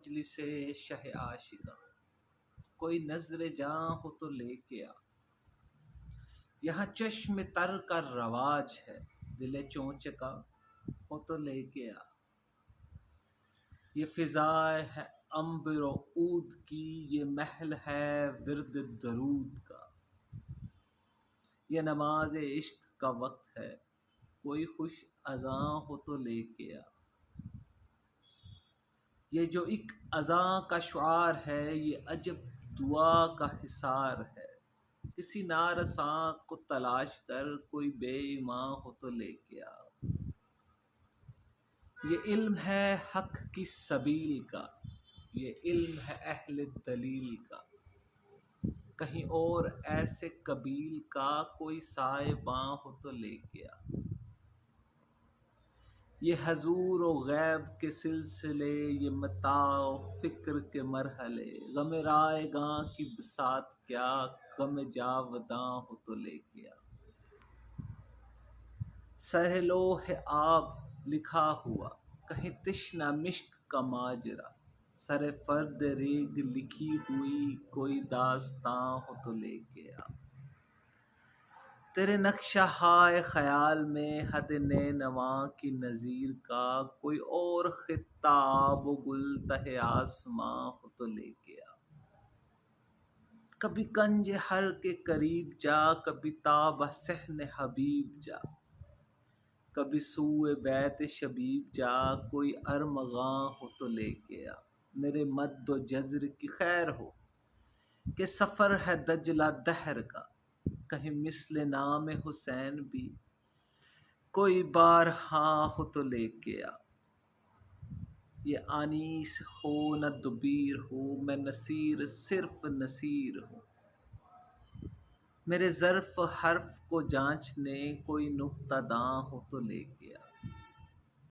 مجلس شہ عاشقاں، کوئی نظر جاں ہو تو لے کے آ، یہاں چشم تر کا رواج ہے، دل چونچکا ہو تو لے کے آ، یہ فضائے ہے عنبر و عود کی، یہ محل ہے ورد درود کا، یہ نماز عشق کا وقت ہے، کوئی خوش اذاں ہو تو لے کے آ، یہ جو ایک اذاں کا شعار ہے، یہ عجب دعا کا حصار ہے، کسی نارساں کو تلاش کر، کوئی بے ایماں ہو تو لے کے آ، یہ علم ہے حق کی سبیل کا، یہ علم ہے اہل دلیل کا، کہیں اور ایسے قبیل کا، کوئی سائے باں ہو تو لے کے آ، یہ حضور و غیب کے سلسلے، یہ متاع و فکر کے مرحلے، غم رائے گاں کی بساط کیا، غم جاوداں ہو تو لے کے آ، سر لوح آب لکھا ہوا، کہیں تشنہ مشک کا ماجرا، سر فرد ریگ لکھی ہوئی، کوئی داستاں ہو تو لے کے آ، تیرے نقشہ ہائے خیال میں حد نینواں کی نظیر کا، کوئی اور خطہ آب و گل تہ آسماں ہو تو لے کے آ، کبھی کنج ہر کے قریب جا، کبھی تابہ صحن حبیب جا، کبھی سوئے بیت شبیب جا، کوئی ارمغاں ہو تو لے کے آ، میرے مد و جزر کی خیر ہو کہ سفر ہے دجلہ دہر کا، کہیں مثل نام حسین بھی کوئی بارہاں ہو تو لے کے آ، یہ آنیس ہو نہ دبیر ہو، میں نصیر صرف نصیر ہوں، میرے ظرف حرف کو جانچنے، کوئی نکتہ داں ہو تو لے کے آ،